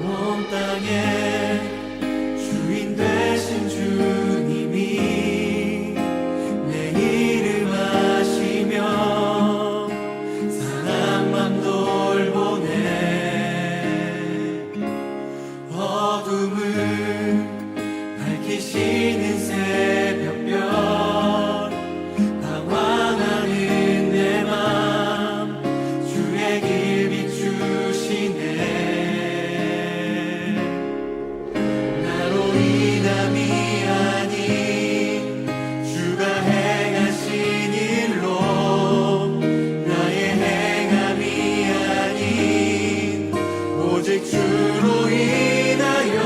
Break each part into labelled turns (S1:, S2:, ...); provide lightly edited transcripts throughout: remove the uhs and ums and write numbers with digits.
S1: 온 땅의 주인 되신 주님이 내 이름 아시며 사랑만 돌보네. 어둠을 밝히시는 새벽별, 방황하는 내 맘 주의 길 비추시네. 나로 인함이 아닌 주가 행하신 일로, 나의 행함이 아닌 오직 주로 인하여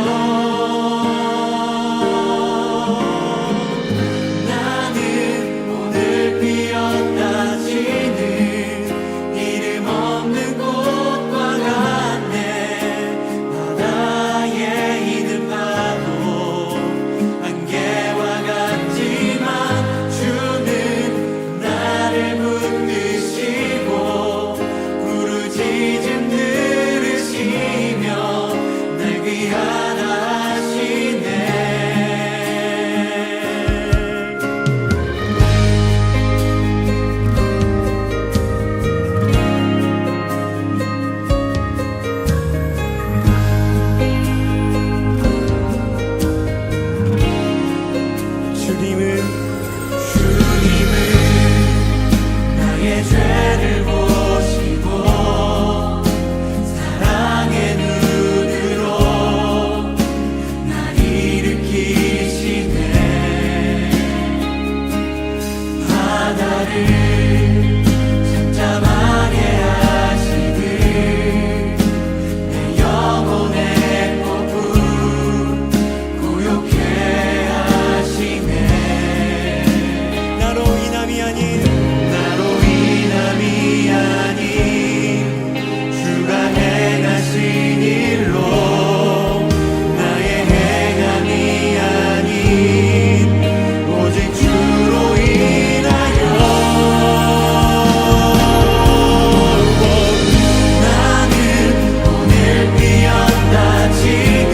S1: 나는 오늘 피었다 지는 이름 없는 꽃과 같네. 바다에 있는 파도 안개와 같지만 주는 나를 붙드시고 부르짖음 들으시며 날 귀하다 하시네. 주님은 나의 죄를 보시고 사랑의 눈으로 날 일으키시네. 바다를 잠잠하게 하시듯 내 영혼의 폭풍 고요케 하시네. 나로 인함이 아닌 주가 행하신 일로, 나의 행함이 아닌 오직 주로 인하여 나는 오늘 피었다 지는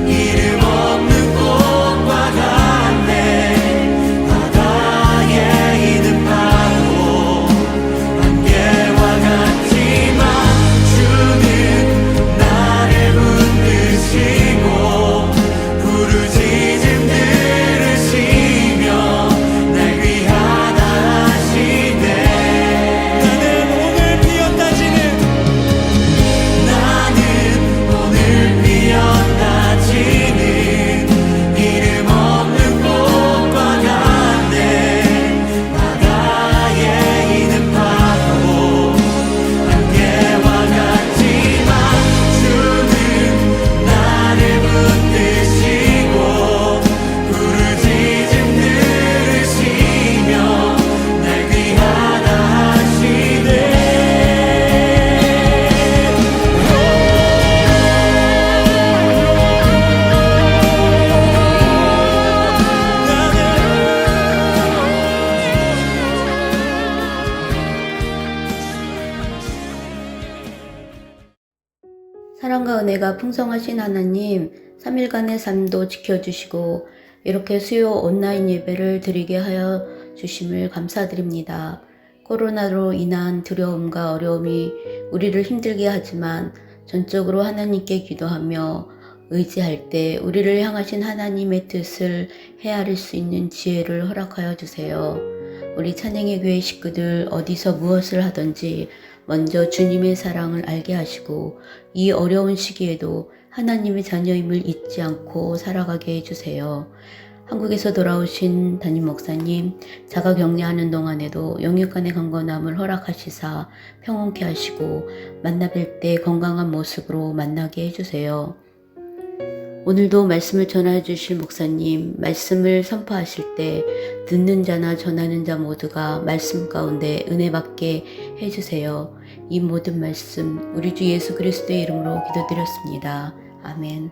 S1: 이름 없는 꽃과 같네. 바다에 있는 파도 안개와 같지만 주는 나를 붙드시고 부르짖음 들으시며 날 귀하다 하시네. 나는 오늘 피었다 지는 이름 없는 꽃과 같네. 바다에 있는 파도 안개와 같지만 주는 나를 붙드시고 부르짖음 들으시며 날 귀하다 하시네.
S2: 사랑과 은혜가 풍성하신 하나님, 3일간의 삶도 지켜주시고 이렇게 수요 온라인 예배를 드리게 하여 주심을 감사드립니다. 코로나로 인한 두려움과 어려움이 우리를 힘들게 하지만 전적으로 하나님께 기도하며 의지할 때 우리를 향하신 하나님의 뜻을 헤아릴 수 있는 지혜를 허락하여 주세요. 우리 찬양의 교회 식구들 어디서 무엇을 하든지 먼저 주님의 사랑을 알게 하시고 이 어려운 시기에도 하나님의 자녀임을 잊지 않고 살아가게 해주세요. 한국에서 돌아오신 담임 목사님, 자가 격리하는 동안에도 영육간의 강건함을 허락하시사 평온케 하시고 만나 뵐 때 건강한 모습으로 만나게 해주세요. 오늘도 말씀을 전해 주실 목사님, 말씀을 선포하실 때 듣는 자나 전하는 자 모두가 말씀 가운데 은혜 받게 해주세요. 이 모든 말씀 우리 주 예수 그리스도의 이름으로 기도드렸습니다. 아멘.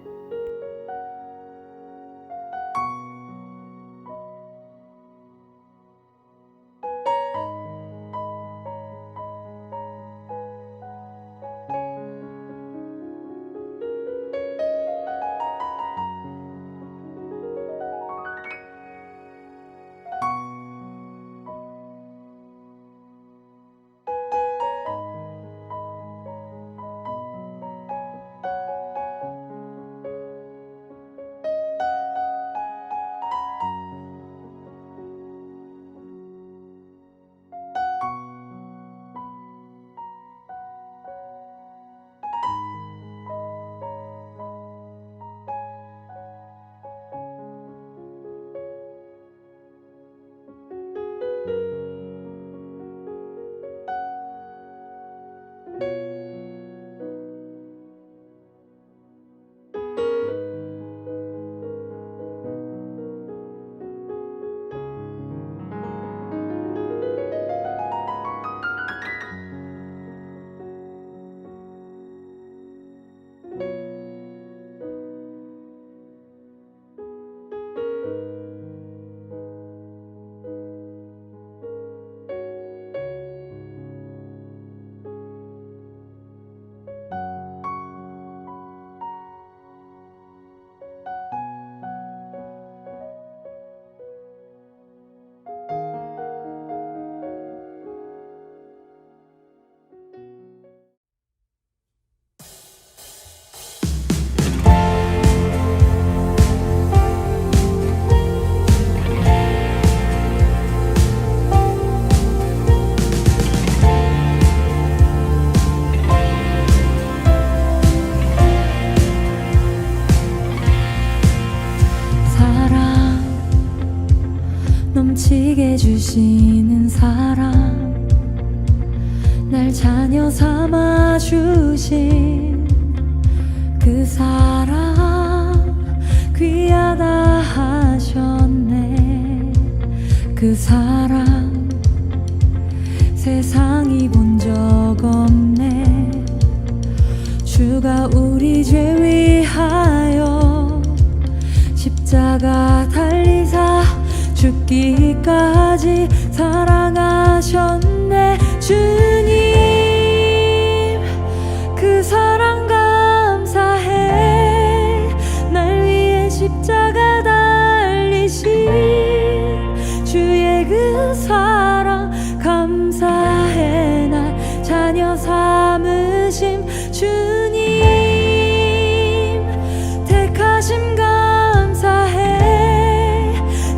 S3: 지게 주시는 사랑, 날 자녀 삼아 주신 그 사랑 귀하다 하셨네. 그 사랑 세상이 본 적 없네. 주가 우리 죄 위하여 십자가 달리사 죽기까지 사랑하셨네. 주님 그 사랑 감사해. 날 위해 십자가 달리신 주의 그 사랑 감사해. 날 자녀 삼으심 주님 택하심 감사해.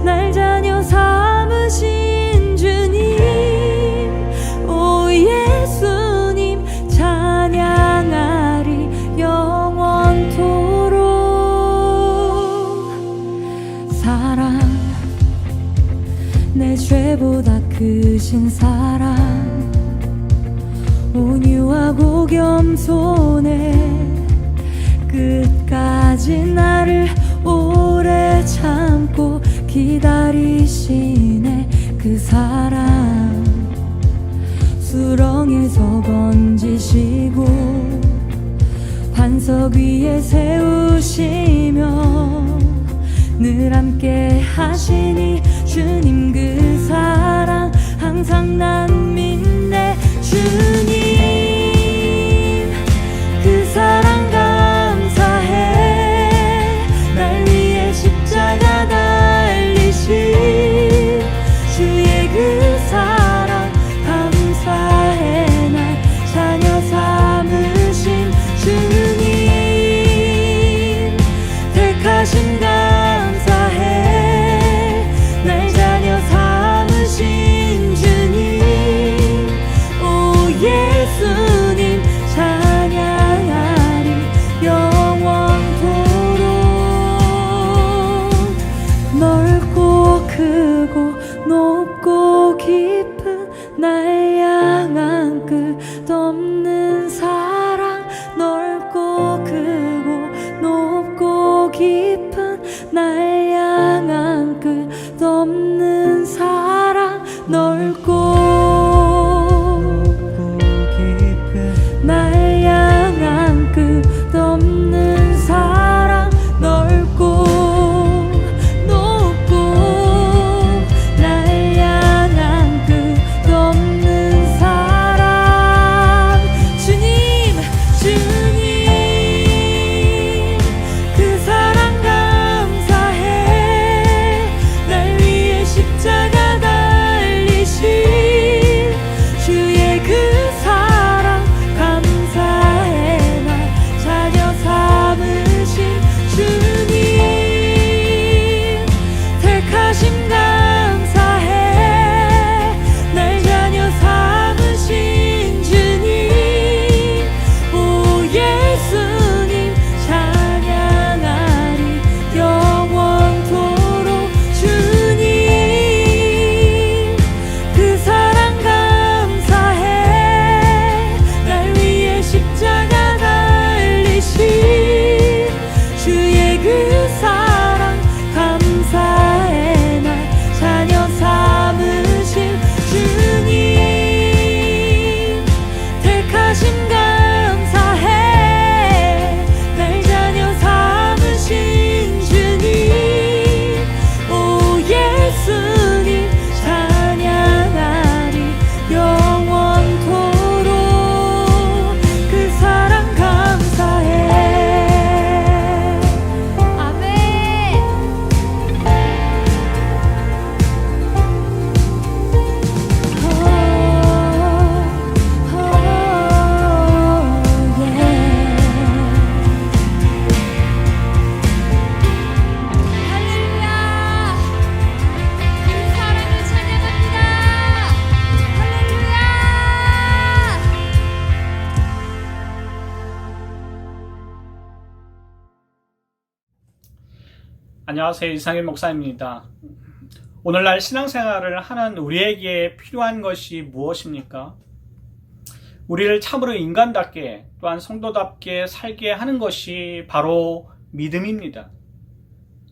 S3: 날 자녀 삼으신 주님 오 예수님 찬양하리 영원토록. 사랑 내 죄보다 크신 사랑, 온유하고 겸손해 끝까지 나를 오래 참고 기다리시네. 그 사랑 수렁에서 건지시고 반석 위에 세우시며 늘 함께 하시니 주님 그 사랑 항상 난 믿네. 주님 그 사랑 감사해. 날 위해 십자가 달리신 주의 그 사랑 감사해. 날 자녀 삼으신 주님 택하신 감사해. 날 자녀 삼으신 주님 오 예수님 찬양하리 영원토록. 넓고 크고 높고 깊은 날 향한 끝없는 사랑, 넓고 크고 높고 깊은 날 향한 끝없는 사랑, 넓고 깊은 날 향한 끝없는 사랑, 넓고 높고 날 향한 끝없는 사랑. 주님 그 사랑 감사해. 날 위해 십자가 달리신 주의 그 사랑 감사해. 날 자녀 삼으신 주님 택하심 감사해. 날 자녀 삼으신 주님 오 예수님 찬양하리 영원토록. 주님 그 사랑 감사해. 날 위해 십자가 달리신 주의 그 사랑 감사해. 날 자녀 삼으신 주님 택하심 감사해. 날 자녀 삼으신 주님 오 예수님 찬양하리 영원토록. 그 사랑 감사해. 아멘. 할렐루야. 그 사랑을 찬양합니다. 할렐루야.
S4: 안녕하세요. 이상일 목사입니다. 오늘날 신앙생활을 하는 우리에게 필요한 것이 무엇입니까? 우리를 참으로 인간답게 또한 성도답게 살게 하는 것이 바로 믿음입니다.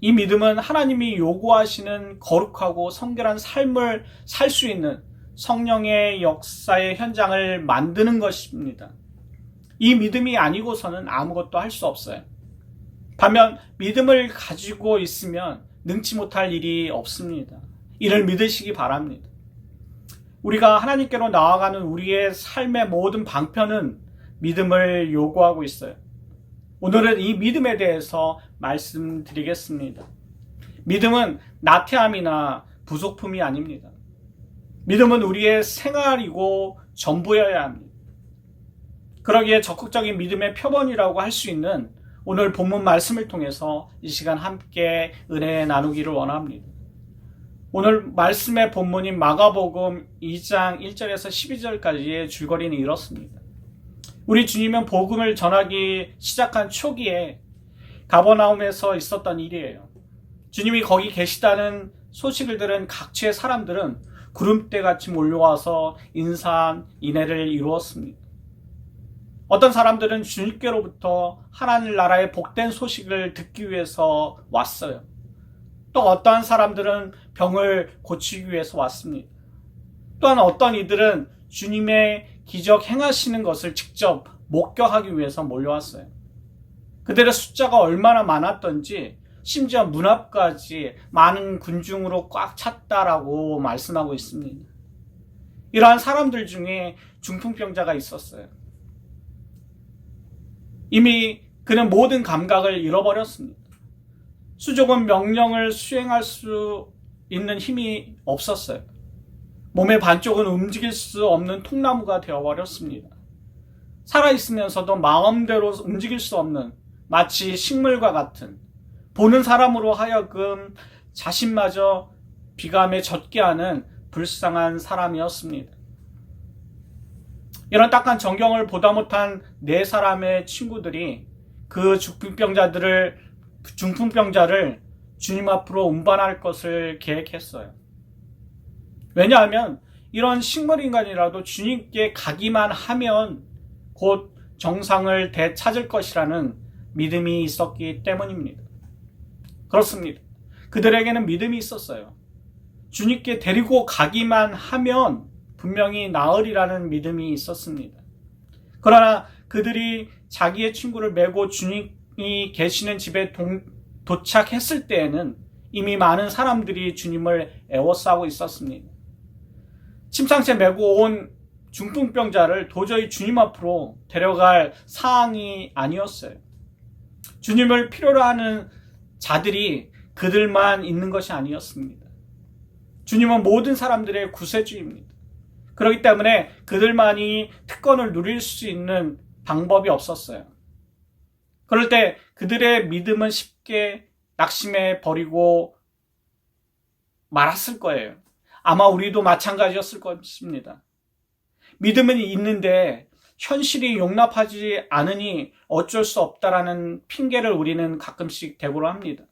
S4: 이 믿음은 하나님이 요구하시는 거룩하고 성결한 삶을 살 수 있는 성령의 역사의 현장을 만드는 것입니다. 이 믿음이 아니고서는 아무것도 할 수 없어요. 반면 믿음을 가지고 있으면 능치 못할 일이 없습니다. 이를 믿으시기 바랍니다. 우리가 하나님께로 나아가는 우리의 삶의 모든 방편은 믿음을 요구하고 있어요. 오늘은 이 믿음에 대해서 말씀드리겠습니다. 믿음은 나태함이나 부속품이 아닙니다. 믿음은 우리의 생활이고 전부여야 합니다. 그러기에 적극적인 믿음의 표본이라고 할 수 있는 오늘 본문 말씀을 통해서 이 시간 함께 은혜 나누기를 원합니다. 오늘 말씀의 본문인 마가복음 2장 1절에서 12절까지의 줄거리는 이렇습니다. 우리 주님은 복음을 전하기 시작한 초기에 가버나움에서 있었던 일이에요. 주님이 거기 계시다는 소식을 들은 각지의 사람들은 구름대같이 몰려와서 인산인해를 이루었습니다. 어떤 사람들은 주님께로부터 하나님 나라의 복된 소식을 듣기 위해서 왔어요. 또 어떠한 사람들은 병을 고치기 위해서 왔습니다. 또한 어떤 이들은 주님의 기적 행하시는 것을 직접 목격하기 위해서 몰려왔어요. 그들의 숫자가 얼마나 많았던지 심지어 문 앞까지 많은 군중으로 꽉 찼다라고 말씀하고 있습니다. 이러한 사람들 중에 중풍병자가 있었어요. 이미 그는 모든 감각을 잃어버렸습니다. 수족은 명령을 수행할 수 있는 힘이 없었어요. 몸의 반쪽은 움직일 수 없는 통나무가 되어버렸습니다. 살아있으면서도 마음대로 움직일 수 없는 마치 식물과 같은 보는 사람으로 하여금 자신마저 비감에 젖게 하는 불쌍한 사람이었습니다. 이런 딱한 전경을 보다 못한 네 사람의 친구들이 그 중풍병자를 주님 앞으로 운반할 것을 계획했어요. 왜냐하면 이런 식물인간이라도 주님께 가기만 하면 곧 정상을 되찾을 것이라는 믿음이 있었기 때문입니다. 그렇습니다. 그들에게는 믿음이 있었어요. 주님께 데리고 가기만 하면 분명히 나으리라는 믿음이 있었습니다. 그러나 그들이 자기의 친구를 메고 주님이 계시는 집에 도착했을 때에는 이미 많은 사람들이 주님을 애워싸고 있었습니다. 침상째 메고 온 중풍병자를 도저히 주님 앞으로 데려갈 사항이 아니었어요. 주님을 필요로 하는 자들이 그들만 있는 것이 아니었습니다. 주님은 모든 사람들의 구세주입니다. 그렇기 때문에 그들만이 특권을 누릴 수 있는 방법이 없었어요. 그럴 때 그들의 믿음은 쉽게 낙심해 버리고 말았을 거예요. 아마 우리도 마찬가지였을 것입니다. 믿음은 있는데 현실이 용납하지 않으니 어쩔 수 없다라는 핑계를 우리는 가끔씩 대고를 합니다.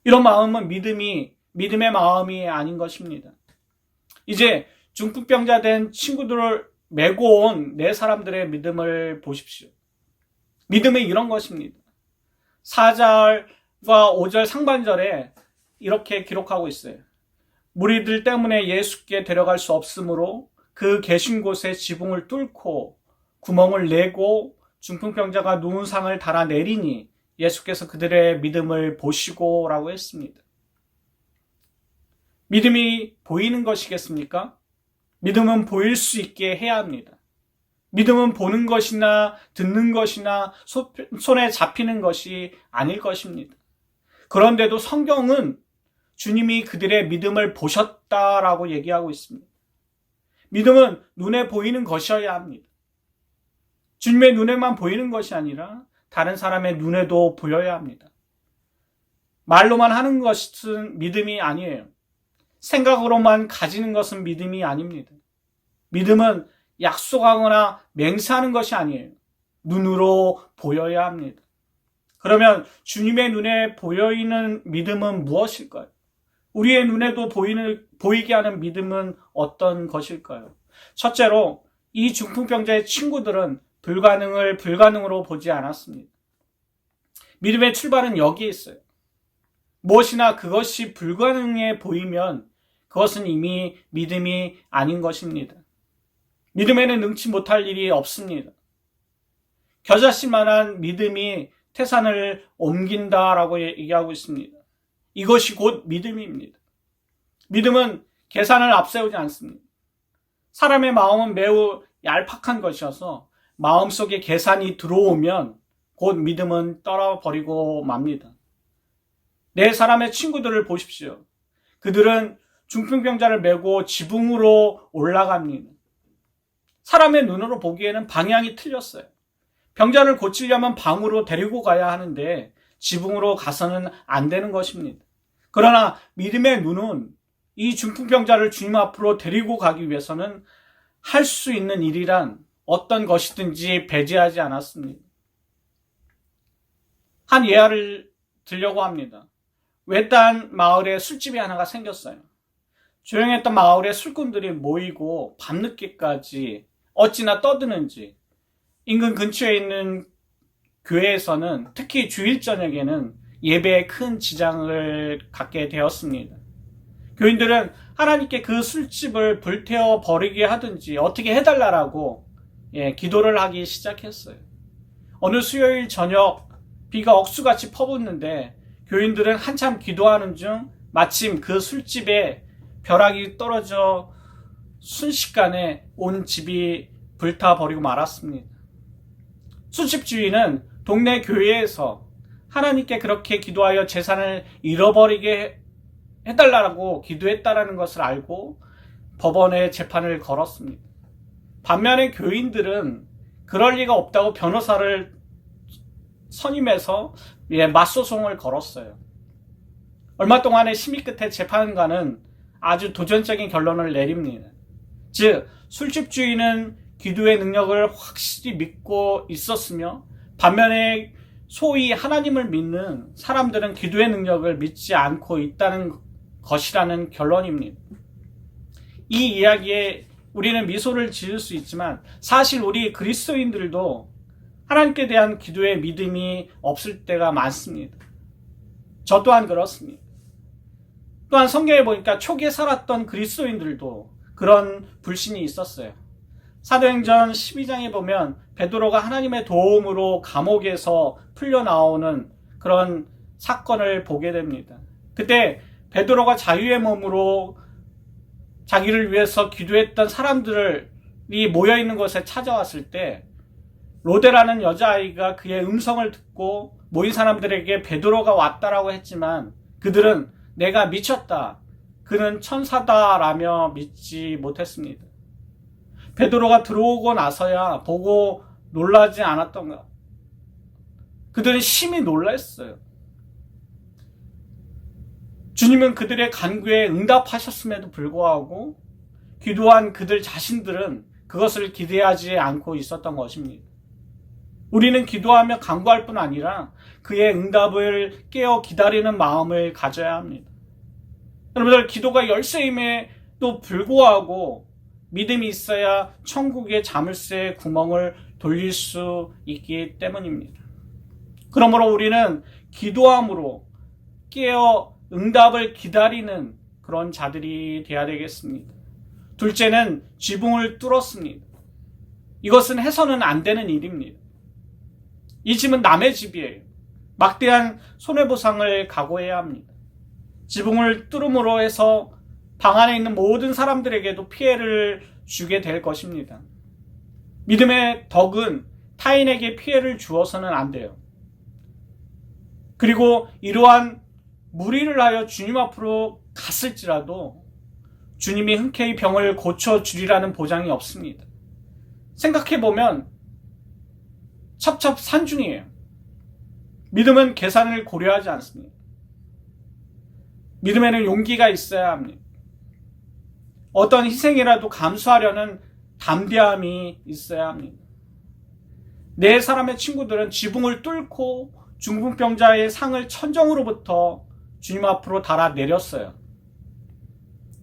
S4: 이런 마음은 믿음의 마음이 아닌 것입니다. 이제 중풍병자 된 친구들을 메고 온 네 사람들의 믿음을 보십시오. 믿음은 이런 것입니다. 4절과 5절 상반절에 이렇게 기록하고 있어요. 무리들 때문에 예수께 데려갈 수 없으므로 그 계신 곳에 지붕을 뚫고 구멍을 내고 중풍병자가 누운 상을 달아내리니 예수께서 그들의 믿음을 보시고 라고 했습니다. 믿음이 보이는 것이겠습니까? 믿음은 보일 수 있게 해야 합니다. 믿음은 보는 것이나 듣는 것이나 손에 잡히는 것이 아닐 것입니다. 그런데도 성경은 주님이 그들의 믿음을 보셨다라고 얘기하고 있습니다. 믿음은 눈에 보이는 것이어야 합니다. 주님의 눈에만 보이는 것이 아니라 다른 사람의 눈에도 보여야 합니다. 말로만 하는 것은 믿음이 아니에요. 생각으로만 가지는 것은 믿음이 아닙니다. 믿음은 약속하거나 맹세하는 것이 아니에요. 눈으로 보여야 합니다. 그러면 주님의 눈에 보여있는 믿음은 무엇일까요? 우리의 눈에도 보이게 하는 믿음은 어떤 것일까요? 첫째로 이 중풍병자의 친구들은 불가능을 불가능으로 보지 않았습니다. 믿음의 출발은 여기에 있어요. 무엇이나 그것이 불가능해 보이면 그것은 이미 믿음이 아닌 것입니다. 믿음에는 능치 못할 일이 없습니다. 겨자씨만한 믿음이 태산을 옮긴다라고 얘기하고 있습니다. 이것이 곧 믿음입니다. 믿음은 계산을 앞세우지 않습니다. 사람의 마음은 매우 얄팍한 것이어서 마음속에 계산이 들어오면 곧 믿음은 떨어버리고 맙니다. 네 사람의 친구들을 보십시오. 그들은 중풍병자를 메고 지붕으로 올라갑니다. 사람의 눈으로 보기에는 방향이 틀렸어요. 병자를 고치려면 방으로 데리고 가야 하는데 지붕으로 가서는 안 되는 것입니다. 그러나 믿음의 눈은 이 중풍병자를 주님 앞으로 데리고 가기 위해서는 할 수 있는 일이란 어떤 것이든지 배제하지 않았습니다. 한 예화를 들려고 합니다. 외딴 마을에 술집이 하나가 생겼어요. 조용했던 마을에 술꾼들이 모이고 밤늦게까지 어찌나 떠드는지 인근 근처에 있는 교회에서는 특히 주일 저녁에는 예배에 큰 지장을 갖게 되었습니다. 교인들은 하나님께 그 술집을 불태워 버리게 하든지 어떻게 해달라고 기도를 하기 시작했어요. 어느 수요일 저녁 비가 억수같이 퍼붓는데 교인들은 한참 기도하는 중 마침 그 술집에 벼락이 떨어져 순식간에 온 집이 불타버리고 말았습니다. 술집 주인은 동네 교회에서 하나님께 그렇게 기도하여 재산을 잃어버리게 해달라고 기도했다라는 것을 알고 법원에 재판을 걸었습니다. 반면에 교인들은 그럴 리가 없다고 변호사를 선임해서 맞소송을 걸었어요. 얼마 동안의 심의 끝에 재판관은 아주 도전적인 결론을 내립니다. 즉, 술집 주인은 기도의 능력을 확실히 믿고 있었으며 반면에 소위 하나님을 믿는 사람들은 기도의 능력을 믿지 않고 있다는 것이라는 결론입니다. 이 이야기에 우리는 미소를 지을 수 있지만 사실 우리 그리스도인들도 하나님께 대한 기도의 믿음이 없을 때가 많습니다. 저 또한 그렇습니다. 또한 성경에 보니까 초기에 살았던 그리스도인들도 그런 불신이 있었어요. 사도행전 12장에 보면 베드로가 하나님의 도움으로 감옥에서 풀려나오는 그런 사건을 보게 됩니다. 그때 베드로가 자유의 몸으로 자기를 위해서 기도했던 사람들이 모여있는 곳에 찾아왔을 때 로데라는 여자아이가 그의 음성을 듣고 모인 사람들에게 베드로가 왔다라고 했지만 그들은 내가 미쳤다, 그는 천사다라며 믿지 못했습니다. 베드로가 들어오고 나서야 보고 놀라지 않았던가. 그들은 심히 놀랐어요. 주님은 그들의 간구에 응답하셨음에도 불구하고 기도한 그들 자신들은 그것을 기대하지 않고 있었던 것입니다. 우리는 기도하며 간구할 뿐 아니라 그의 응답을 깨어 기다리는 마음을 가져야 합니다. 여러분들, 기도가 열쇠임에도 불구하고 믿음이 있어야 천국의 자물쇠 구멍을 돌릴 수 있기 때문입니다. 그러므로 우리는 기도함으로 깨어 응답을 기다리는 그런 자들이 되어야 되겠습니다. 둘째는 지붕을 뚫었습니다. 이것은 해서는 안 되는 일입니다. 이 집은 남의 집이에요. 막대한 손해보상을 각오해야 합니다. 지붕을 뚫음으로 해서 방 안에 있는 모든 사람들에게도 피해를 주게 될 것입니다. 믿음의 덕은 타인에게 피해를 주어서는 안 돼요. 그리고 이러한 무리를 하여 주님 앞으로 갔을지라도 주님이 흔쾌히 병을 고쳐주리라는 보장이 없습니다. 생각해보면 첩첩산중이에요. 믿음은 계산을 고려하지 않습니다. 믿음에는 용기가 있어야 합니다. 어떤 희생이라도 감수하려는 담대함이 있어야 합니다. 네 사람의 친구들은 지붕을 뚫고 중풍병자의 상을 천정으로부터 주님 앞으로 달아내렸어요.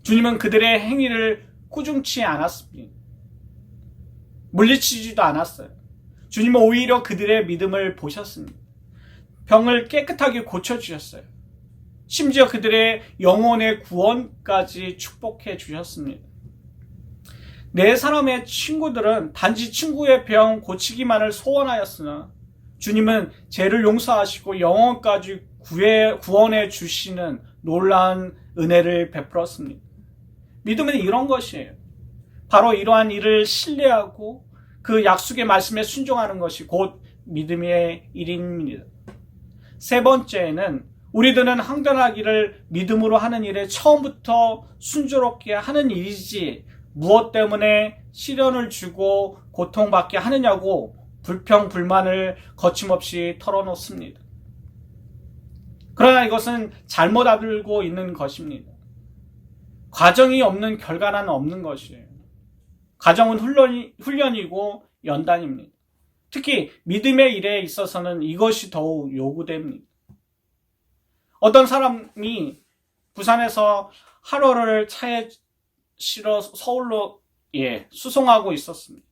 S4: 주님은 그들의 행위를 꾸중치 않았습니다. 물리치지도 않았어요. 주님은 오히려 그들의 믿음을 보셨습니다. 병을 깨끗하게 고쳐주셨어요. 심지어 그들의 영혼의 구원까지 축복해 주셨습니다. 네 사람의 친구들은 단지 친구의 병 고치기만을 소원하였으나 주님은 죄를 용서하시고 영혼까지 구원해 주시는 놀라운 은혜를 베풀었습니다. 믿음은 이런 것이에요. 바로 이러한 일을 신뢰하고 그 약속의 말씀에 순종하는 것이 곧 믿음의 일입니다. 세 번째는 우리들은 항전하기를 믿음으로 하는 일에 처음부터 순조롭게 하는 일이지 무엇 때문에 시련을 주고 고통받게 하느냐고 불평불만을 거침없이 털어놓습니다. 그러나 이것은 잘못 알고 있는 것입니다. 과정이 없는 결과는 없는 것이에요. 과정은 훈련이고 연단입니다. 특히 믿음의 일에 있어서는 이것이 더욱 요구됩니다. 어떤 사람이 부산에서 하루를 차에 실어 서울로 수송하고 있었습니다.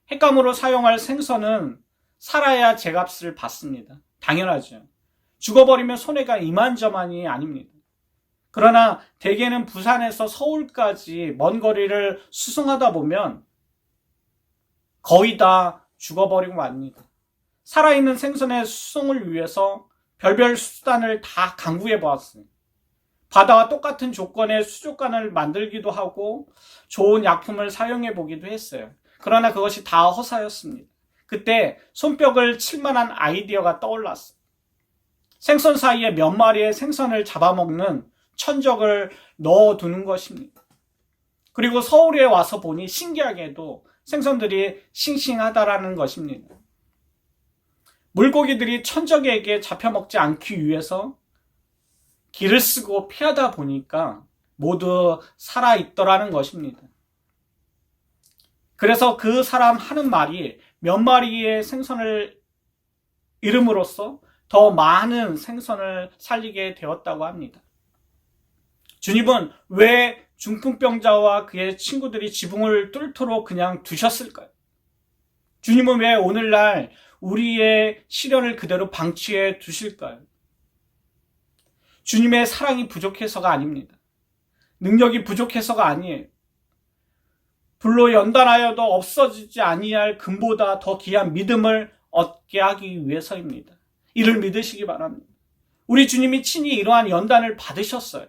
S4: 횟감으로 사용할 생선은 살아야 제값을 받습니다. 당연하죠. 죽어버리면 손해가 이만저만이 아닙니다. 그러나 대개는 부산에서 서울까지 먼 거리를 수송하다 보면 거의 다 죽어버리고 맙니다. 살아있는 생선의 수송을 위해서 별별 수단을 다 강구해 보았어요. 바다와 똑같은 조건의 수족관을 만들기도 하고 좋은 약품을 사용해 보기도 했어요. 그러나 그것이 다 허사였습니다. 그때 손뼉을 칠 만한 아이디어가 떠올랐어요. 생선 사이에 몇 마리의 생선을 잡아먹는 천적을 넣어두는 것입니다. 그리고 서울에 와서 보니 신기하게도 생선들이 싱싱하다라는 것입니다. 물고기들이 천적에게 잡혀먹지 않기 위해서 길을 쓰고 피하다 보니까 모두 살아있더라는 것입니다. 그래서 그 사람 하는 말이 몇 마리의 생선을 잃음으로써 더 많은 생선을 살리게 되었다고 합니다. 주님은 왜 중풍병자와 그의 친구들이 지붕을 뚫도록 그냥 두셨을까요? 주님은 왜 오늘날 우리의 시련을 그대로 방치해 두실까요? 주님의 사랑이 부족해서가 아닙니다. 능력이 부족해서가 아니에요. 불로 연단하여도 없어지지 아니할 금보다 더 귀한 믿음을 얻게 하기 위해서입니다. 이를 믿으시기 바랍니다. 우리 주님이 친히 이러한 연단을 받으셨어요.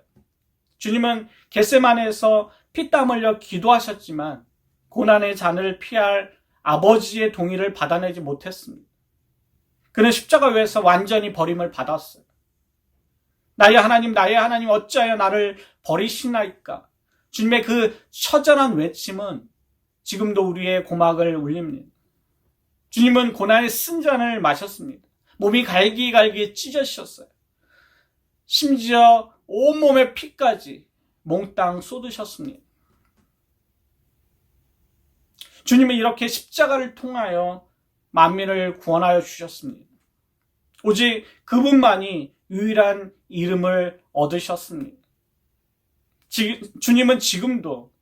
S4: 주님은 겟세마네에서 피땀 흘려 기도하셨지만 고난의 잔을 피할 아버지의 동의를 받아내지 못했습니다. 그는 십자가 위에서 완전히 버림을 받았어요. 나의 하나님 어찌하여 나를 버리시나이까? 주님의 그 처절한 외침은 지금도 우리의 고막을 울립니다. 주님은 고난의 쓴 잔을 마셨습니다. 몸이 갈기갈기 찢어지셨어요. 심지어 온몸의 피까지 몽땅 쏟으셨습니다. 주님은 이렇게 십자가를 통하여 만민을 구원하여 주셨습니다. 오직 그분만이 유일한 이름을 얻으셨습니다. 주님은 지금도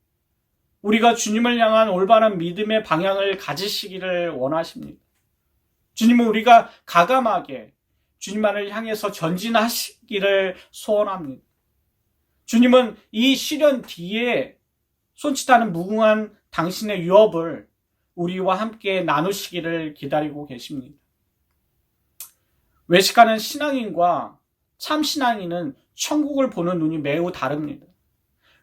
S4: 우리가 주님을 향한 올바른 믿음의 방향을 가지시기를 원하십니다. 주님은 우리가 가감하게 주님만을 향해서 전진하시기를 소원합니다. 주님은 이 시련 뒤에 손짓하는 무궁한 당신의 유업을 우리와 함께 나누시기를 기다리고 계십니다. 외식하는 신앙인과 참 신앙인은 천국을 보는 눈이 매우 다릅니다.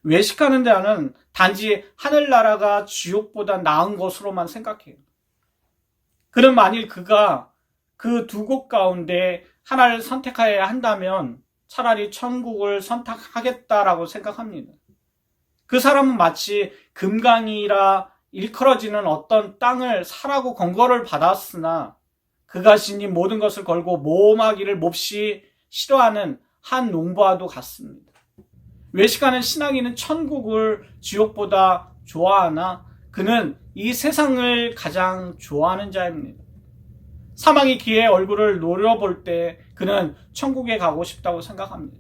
S4: 외식하는 자는 단지 하늘나라가 지옥보다 나은 것으로만 생각해요. 그는 만일 그가 그 두 곳 가운데 하나를 선택해야 한다면 차라리 천국을 선택하겠다라고 생각합니다. 그 사람은 마치 금강이라 일컬어지는 어떤 땅을 사라고 권고를 받았으나 그가 지닌 모든 것을 걸고 모험하기를 몹시 싫어하는 한 농부와도 같습니다. 외식하는 신앙인은 천국을 지옥보다 좋아하나 그는 이 세상을 가장 좋아하는 자입니다. 사망의 기회에 얼굴을 노려볼 때 그는 천국에 가고 싶다고 생각합니다.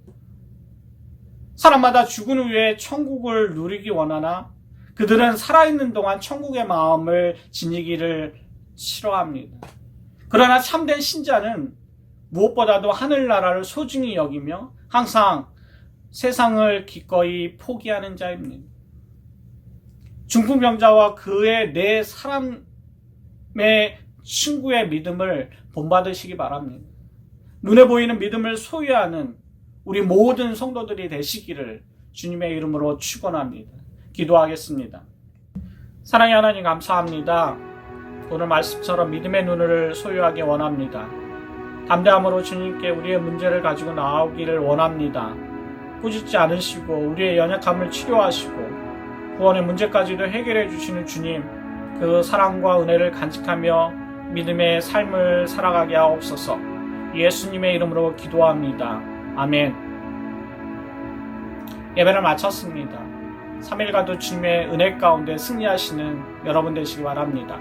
S4: 사람마다 죽은 후에 천국을 누리기 원하나 그들은 살아있는 동안 천국의 마음을 지니기를 싫어합니다. 그러나 참된 신자는 무엇보다도 하늘나라를 소중히 여기며 항상 세상을 기꺼이 포기하는 자입니다. 중풍병자와 그의 네 사람의 친구의 믿음을 본받으시기 바랍니다. 눈에 보이는 믿음을 소유하는 우리 모든 성도들이 되시기를 주님의 이름으로 축원합니다. 기도하겠습니다. 사랑의 하나님 감사합니다. 오늘 말씀처럼 믿음의 눈을 소유하기 원합니다. 담대함으로 주님께 우리의 문제를 가지고 나오기를 원합니다. 꾸짖지 않으시고 우리의 연약함을 치료하시고 구원의 문제까지도 해결해 주시는 주님, 그 사랑과 은혜를 간직하며 믿음의 삶을 살아가게 하옵소서. 예수님의 이름으로 기도합니다. 아멘. 예배를 마쳤습니다. 3일간도 주님의 은혜 가운데 승리하시는 여러분 되시기 바랍니다.